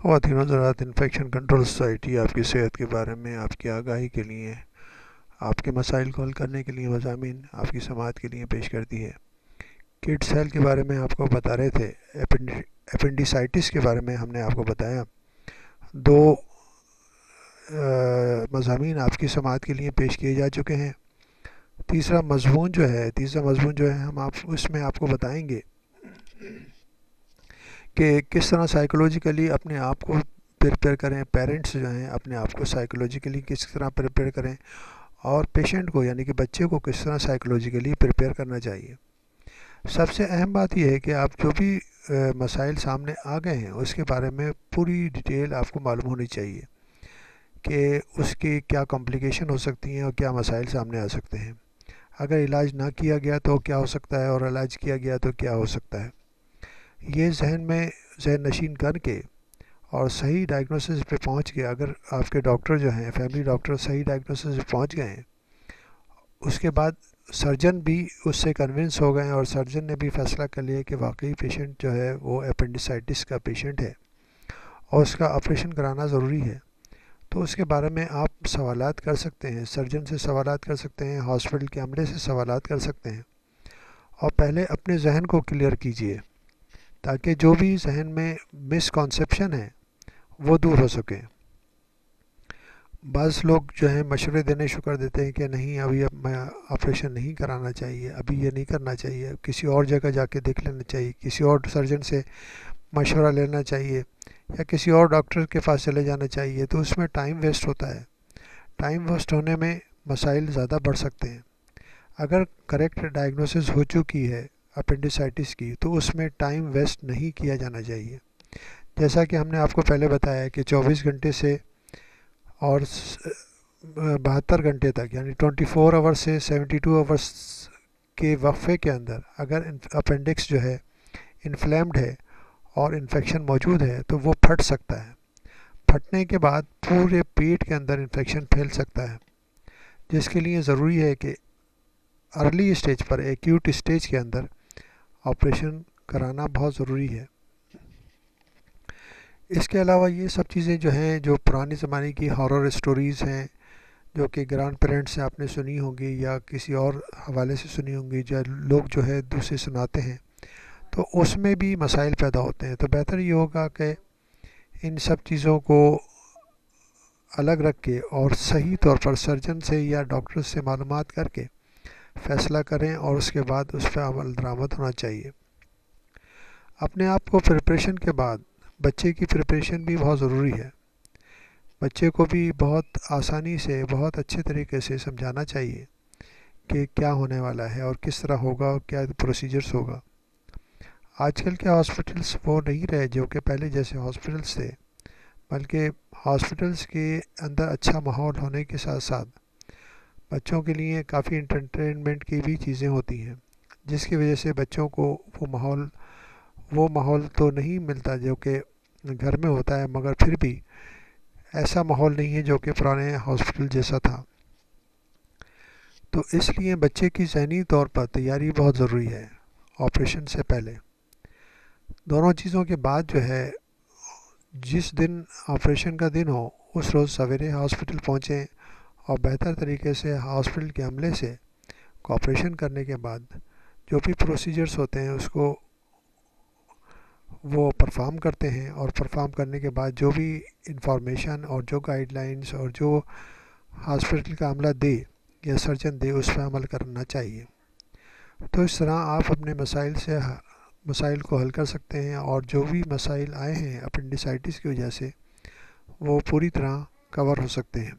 خواتین حضرات، infection control society آپ کی صحت کے بارے میں آپ کی آگاہی کے لیے، آپ کے مسائل کو حل کرنے کے لیے مضامین آپ کی سماعت کے لیے پیش کرتی ہے۔ کڈ سیل کے بارے میں آپ کو بتا رہے تھے، اپینڈیسائٹس کے بارے میں ہم نے آپ کو بتایا۔ دو مضامین آپ کی سماعت کے لیے پیش کیے جا چکے ہیں۔ تیسرا مضمون جو ہے ہم اس میں آپ کو بتائیں گے کہ کس طرح سائیکولوجیکلی اپنے آپ کو پریپیئر کریں، پیرنٹس جو ہیں اپنے آپ کو سائیکولوجیکلی کس طرح پریپیئر کریں، اور پیشنٹ کو یعنی کہ بچے کو کس طرح سائیکولوجیکلی پریپیئر کرنا چاہیے۔ سب سے اہم بات یہ ہے کہ آپ جو بھی مسائل سامنے آ گئے ہیں اس کے بارے میں پوری ڈیٹیل آپ کو معلوم ہونی چاہیے کہ اس کی کیا کمپلیکیشن ہو سکتی ہیں اور کیا مسائل سامنے آ سکتے ہیں۔ اگر علاج نہ کیا گیا تو کیا ہو سکتا ہے، اور علاج کیا گیا تو کیا ہو سکتا ہے۔ یہ ذہن نشین کر کے اور صحیح ڈائگنوسس پہ پہنچ کے، اگر آپ کے ڈاکٹر جو ہیں، فیملی ڈاکٹر صحیح ڈائگنوسس پہ پہنچ گئے ہیں، اس کے بعد سرجن بھی اس سے کنونس ہو گئے ہیں اور سرجن نے بھی فیصلہ کر لیا کہ واقعی پیشنٹ جو ہے وہ اپینڈیسائٹس کا پیشنٹ ہے اور اس کا آپریشن کرانا ضروری ہے، تو اس کے بارے میں آپ سوالات کر سکتے ہیں، سرجن سے سوالات کر سکتے ہیں، ہاسپٹل کے عملے سے سوالات کر سکتے ہیں، اور پہلے اپنے ذہن کو کلیئر کیجئے تاکہ جو بھی ذہن میں مسکنسیپشن ہے وہ دور ہو سکے۔ بعض لوگ جو ہیں مشورے دینے شروع کر دیتے ہیں کہ نہیں، ابھی میں آپریشن نہیں کرانا چاہیے، ابھی یہ نہیں کرنا چاہیے، کسی اور جگہ جا کے دیکھ لینا چاہیے، کسی اور سرجن سے مشورہ لینا چاہیے، یا کسی اور ڈاکٹر کے پاس چلے جانا چاہیے، تو اس میں ٹائم ویسٹ ہوتا ہے۔ ٹائم ویسٹ ہونے میں مسائل زیادہ بڑھ سکتے ہیں۔ اگر کریکٹ ڈائگنوسس ہو چکی ہے اپینڈیسائٹس کی تو اس میں ٹائم ویسٹ نہیں کیا جانا چاہیے۔ جیسا کہ ہم نے آپ کو پہلے بتایا کہ 24 گھنٹے سے اور 72 گھنٹے تک، یعنی 24 آورس سے 72 آورس کے وقفے کے اندر اگر اپینڈکس جو ہے انفلیمڈ ہے اور انفیکشن موجود ہے تو وہ پھٹ سکتا ہے۔ پھٹنے کے بعد پورے پیٹ کے اندر انفیکشن پھیل سکتا ہے، جس کے لیے ضروری ہے کہ ارلی اسٹیج پر، ایکیوٹ اسٹیج کے اندر آپریشن کرانا بہت ضروری ہے۔ اس کے علاوہ یہ سب چیزیں جو ہیں، جو پرانے زمانے کی ہارر اسٹوریز ہیں جو کہ گرانڈ پیرنٹس سے آپ نے سنی ہوں گی یا کسی اور حوالے سے سنی ہوں گی، جو لوگ جو ہے دوسرے سناتے ہیں، تو اس میں بھی مسائل پیدا ہوتے ہیں۔ تو بہتر یہ ہوگا کہ ان سب چیزوں کو الگ رکھ کے اور صحیح طور پر سرجن سے یا ڈاکٹر سے معلومات کر کے فیصلہ کریں، اور اس کے بعد اس پہ عمل درآمد ہونا چاہیے۔ اپنے آپ کو پریپریشن کے بعد بچے کی پریپریشن بھی بہت ضروری ہے۔ بچے کو بھی بہت آسانی سے، بہت اچھے طریقے سے سمجھانا چاہیے کہ کیا ہونے والا ہے اور کس طرح ہوگا اور کیا پروسیجرز ہوگا۔ آج کل کے ہاسپٹلس وہ نہیں رہے جو کہ پہلے جیسے ہاسپٹلس تھے، بلکہ ہاسپٹلس کے اندر اچھا ماحول ہونے کے ساتھ ساتھ بچوں کے لیے کافی انٹرٹینمنٹ کی بھی چیزیں ہوتی ہیں، جس کی وجہ سے بچوں کو وہ ماحول تو نہیں ملتا جو کہ گھر میں ہوتا ہے، مگر پھر بھی ایسا ماحول نہیں ہے جو کہ پرانے ہاسپٹل جیسا تھا۔ تو اس لیے بچے کی ذہنی طور پر تیاری بہت ضروری ہے آپریشن سے پہلے۔ دونوں چیزوں کے بعد جو ہے، جس دن آپریشن کا دن ہو اس روز سویرے ہاسپٹل پہنچیں اور بہتر طریقے سے ہاسپٹل کے عملے سے آپریشن کرنے کے بعد جو بھی پروسیجرز ہوتے ہیں اس کو وہ پرفارم کرتے ہیں، اور پرفارم کرنے کے بعد جو بھی انفارمیشن اور جو گائیڈ لائنز اور جو ہاسپٹل کا عملہ دے یا سرجن دے اس پہ عمل کرنا چاہیے۔ تو اس طرح آپ اپنے مسائل کو حل کر سکتے ہیں، اور جو بھی مسائل آئے ہیں اپینڈیسائٹس کی وجہ سے وہ پوری طرح کور ہو سکتے ہیں۔